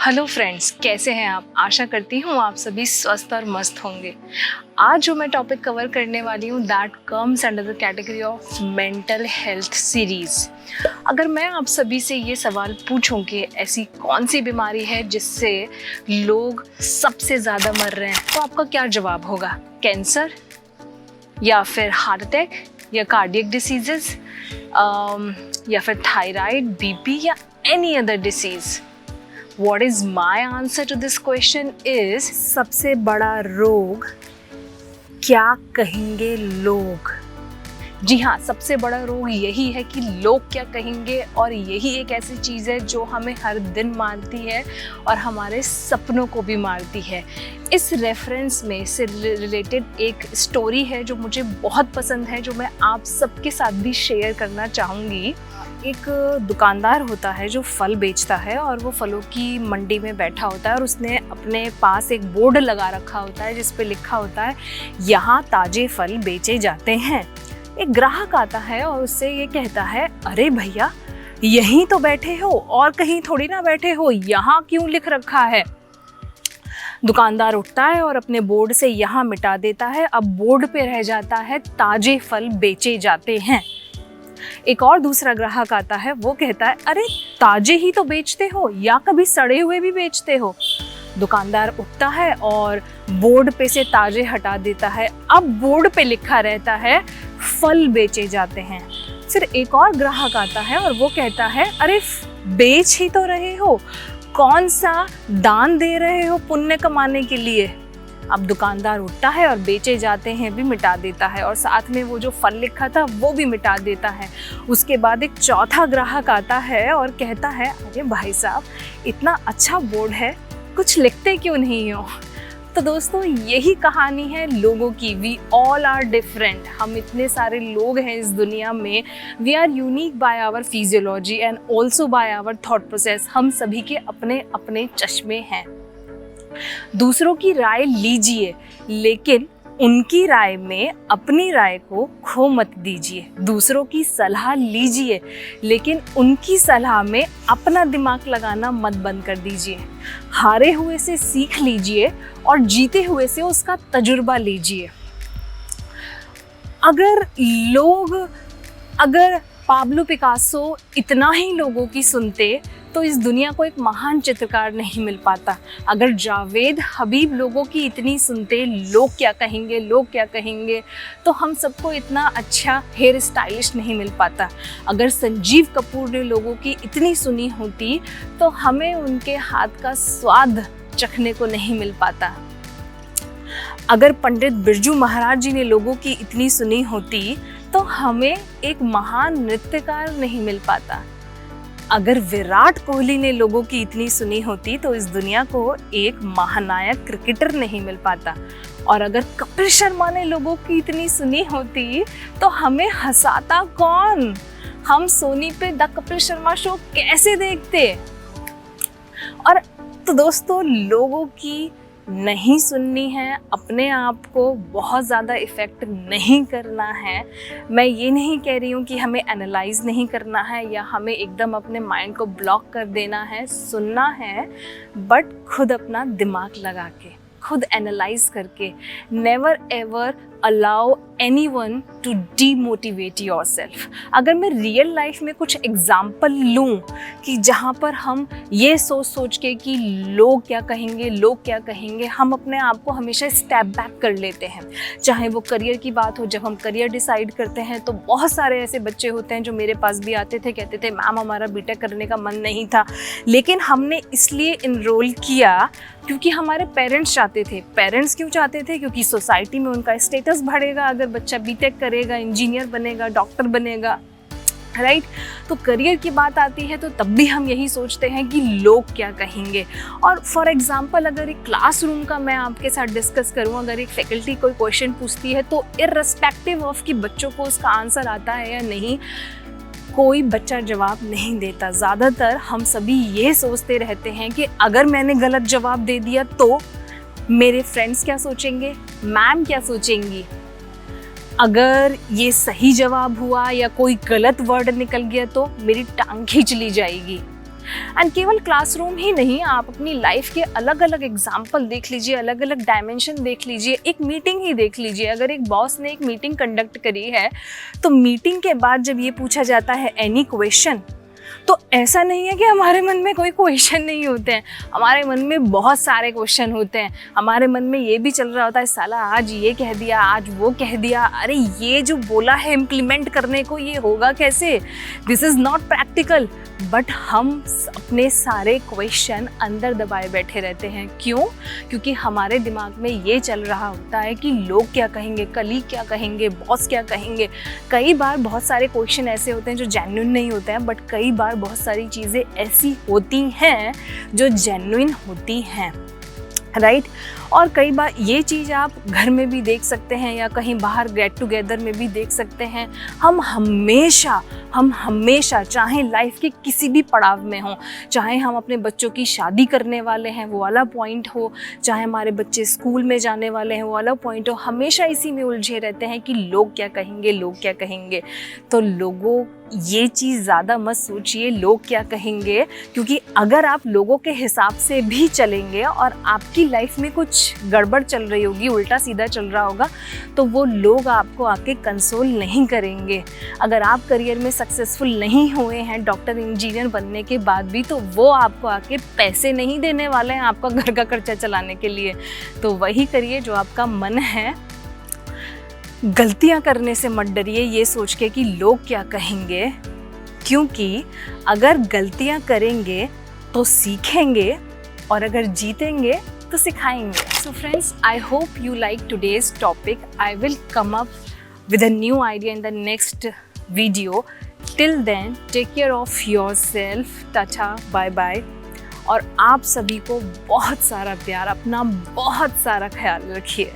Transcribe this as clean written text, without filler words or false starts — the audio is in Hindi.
हेलो फ्रेंड्स, कैसे हैं आप? आशा करती हूँ आप सभी स्वस्थ और मस्त होंगे। आज जो मैं टॉपिक कवर करने वाली हूँ that comes under the category of mental health series. अगर मैं आप सभी से ये सवाल पूछूं कि ऐसी कौन सी बीमारी है जिससे लोग सबसे ज़्यादा मर रहे हैं, तो आपका क्या जवाब होगा? कैंसर या फिर हार्ट अटैक या कार्डियक डिसीजेस या फिर थायराइड, बीपी या any other disease? What is my answer to this question is सबसे बड़ा रोग क्या कहेंगे लोग। जी हाँ, सबसे बड़ा रोग यही है कि लोग क्या कहेंगे, और यही एक ऐसी चीज़ है जो हमें हर दिन मारती है और हमारे सपनों को भी मारती है। इस रेफरेंस में से रिलेटेड एक स्टोरी है जो मुझे बहुत पसंद है, जो मैं आप सबके साथ भी शेयर करना चाहूँगी। एक दुकानदार होता है जो फल बेचता है और वो फलों की मंडी में बैठा होता है और उसने अपने पास एक बोर्ड लगा रखा होता है जिस पे लिखा होता है यहाँ ताज़े फल बेचे जाते हैं। एक ग्राहक आता है और उससे ये कहता है, अरे भैया यहीं तो बैठे हो और कहीं थोड़ी ना बैठे हो, यहाँ क्यों लिख रखा है? दुकानदार उठता है और अपने बोर्ड से यहाँ मिटा देता है। अब बोर्ड पे रह जाता है ताज़े फल बेचे जाते हैं। एक और दूसरा ग्राहक आता है, वो कहता है, अरे ताजे ही तो बेचते हो या कभी सड़े हुए भी बेचते हो? दुकानदार उठता है और बोर्ड पे से ताजे हटा देता है। अब बोर्ड पे लिखा रहता है फल बेचे जाते हैं। फिर एक और ग्राहक आता है और वो कहता है, अरे बेच ही तो रहे हो, कौन सा दान दे रहे हो पुण्य कमाने के लिए? अब दुकानदार उठता है और बेचे जाते हैं भी मिटा देता है और साथ में वो जो फल लिखा था वो भी मिटा देता है। उसके बाद एक चौथा ग्राहक आता है और कहता है, अरे भाई साहब इतना अच्छा बोर्ड है, कुछ लिखते क्यों नहीं हो? तो दोस्तों यही कहानी है लोगों की। We all are different. हम इतने सारे लोग हैं इस दुनिया में। We are unique by our physiology and also by our thought process. हम सभी के अपने अपने चश्मे हैं। दूसरों की राय लीजिए, लेकिन उनकी राय में अपनी राय को खो मत दीजिए। दूसरों की सलाह लीजिए, लेकिन उनकी सलाह में अपना दिमाग लगाना मत बंद कर दीजिए। हारे हुए से सीख लीजिए और जीते हुए से उसका तजुर्बा लीजिए। अगर पाब्लो पिकासो इतना ही लोगों की सुनते तो इस दुनिया को एक महान चित्रकार नहीं मिल पाता। अगर जावेद हबीब लोगों की इतनी सुनते, लोग क्या कहेंगे, लोग क्या कहेंगे, तो हम सबको इतना अच्छा हेयर स्टाइलिस्ट नहीं मिल पाता। अगर संजीव कपूर ने लोगों की इतनी सुनी होती तो हमें उनके हाथ का स्वाद चखने को नहीं मिल पाता। अगर पंडित बिरजू महाराज जी ने लोगों की इतनी सुनी होती तो हमें एक महान नृत्यकार नहीं मिल पाता। अगर विराट कोहली ने लोगों की इतनी सुनी होती तो इस दुनिया को एक महानायक क्रिकेटर नहीं मिल पाता। और अगर कपिल शर्मा ने लोगों की इतनी सुनी होती तो हमें हंसाता कौन? हम सोनी पे द कपिल शर्मा शो कैसे देखते? और तो दोस्तों लोगों की नहीं सुननी है, अपने आप को बहुत ज़्यादा इफ़ेक्ट नहीं करना है। मैं ये नहीं कह रही हूँ कि हमें एनालाइज़ नहीं करना है या हमें एकदम अपने माइंड को ब्लॉक कर देना है। सुनना है, बट खुद अपना दिमाग लगा के, खुद एनालाइज करके। Never ever allow anyone to demotivate yourself. अगर मैं रियल लाइफ में कुछ एग्जाम्पल लूँ कि जहाँ पर हम ये सोच के कि लोग क्या कहेंगे, लोग क्या कहेंगे, हम अपने आप को हमेशा स्टेप बैक कर लेते हैं। चाहे वो करियर की बात हो, जब हम करियर डिसाइड करते हैं तो बहुत सारे ऐसे बच्चे होते हैं जो मेरे पास भी आते थे, कहते थे मैम हमारा बीटेक करने का मन नहीं था, लेकिन हमने इसलिए इनरोल किया क्योंकि हमारे पेरेंट्स चाहते थे। पेरेंट्स क्यों चाहते थे? क्योंकि सोसाइटी में उनका स्टेटस बढ़ेगा अगर बच्चा बीटेक करेगा, इंजीनियर बनेगा, डॉक्टर बनेगा, राइट? तो करियर की बात आती है तो तब भी हम यही सोचते हैं कि लोग क्या कहेंगे। और फॉर एग्जांपल अगर एक क्लासरूम का मैं आपके साथ डिस्कस करूं, अगर एक फैकल्टी कोई क्वेश्चन पूछती है तो इर्रेस्पेक्टिव ऑफ कि बच्चों को उसका आंसर आता है या नहीं, कोई बच्चा जवाब नहीं देता। ज़्यादातर हम सभी ये सोचते रहते हैं कि अगर मैंने गलत जवाब दे दिया तो मेरे फ्रेंड्स क्या सोचेंगे, मैम क्या सोचेंगी, अगर ये सही जवाब हुआ या कोई गलत वर्ड निकल गया तो मेरी टांग खींच ली जाएगी। एंड केवल क्लासरूम ही नहीं, आप अपनी लाइफ के अलग अलग एग्जाम्पल देख लीजिए, अलग अलग डायमेंशन देख लीजिए, एक मीटिंग ही देख लीजिए। अगर एक बॉस ने एक मीटिंग कंडक्ट करी है तो मीटिंग के बाद जब ये पूछा जाता है एनी क्वेश्चन, तो ऐसा नहीं है कि हमारे मन में कोई क्वेश्चन नहीं होते हैं, हमारे मन में बहुत सारे क्वेश्चन होते हैं। हमारे मन में ये भी चल रहा होता है, साला आज ये कह दिया, आज वो कह दिया, अरे ये जो बोला है इम्प्लीमेंट करने को, ये होगा कैसे, this is not practical. But हम अपने सारे क्वेश्चन अंदर दबाए बैठे रहते हैं। क्यों? क्योंकि हमारे दिमाग में ये चल रहा होता है कि लोग क्या कहेंगे, कलीग क्या कहेंगे, बॉस क्या कहेंगे। कई बार बहुत सारे क्वेश्चन ऐसे होते हैं जो जेन्युइन नहीं होते हैं, बट कई बार बहुत सारी चीज़ें ऐसी होती हैं जो जेन्युइन होती हैं, राइट। और कई बार ये चीज़ आप घर में भी देख सकते हैं या कहीं बाहर गेट टुगेदर में भी देख सकते हैं। हम हमेशा चाहे लाइफ के किसी भी पड़ाव में हों, चाहे हम अपने बच्चों की शादी करने वाले हैं वो वाला पॉइंट हो, चाहे हमारे बच्चे स्कूल में जाने वाले हैं वो वाला पॉइंट हो, हमेशा इसी में उलझे रहते हैं कि लोग क्या कहेंगे, लोग क्या कहेंगे। तो लोगों ये चीज़ ज़्यादा मत सोचिए लोग क्या कहेंगे, क्योंकि अगर आप लोगों के हिसाब से भी चलेंगे और आपकी लाइफ में कुछ गड़बड़ चल रही होगी, उल्टा सीधा चल रहा होगा, तो वो लोग आपको आके कंसोल नहीं करेंगे। अगर आप करियर में सक्सेसफुल नहीं हुए हैं डॉक्टर इंजीनियर बनने के बाद भी, तो वो आपको आके पैसे नहीं देने वाले हैं आपका घर का खर्चा चलाने के लिए। तो वही करिए जो आपका मन है। गलतियां करने से मत डरिए ये सोच के कि लोग क्या कहेंगे, क्योंकि अगर गलतियां करेंगे तो सीखेंगे और अगर जीतेंगे तो सिखाएंगे। So friends, I hope you like today's topic. I will come up with a new idea in the next video. Till then, take care of yourself. Tata, bye bye. और आप सभी को बहुत सारा प्यार, अपना बहुत सारा ख्याल रखिए।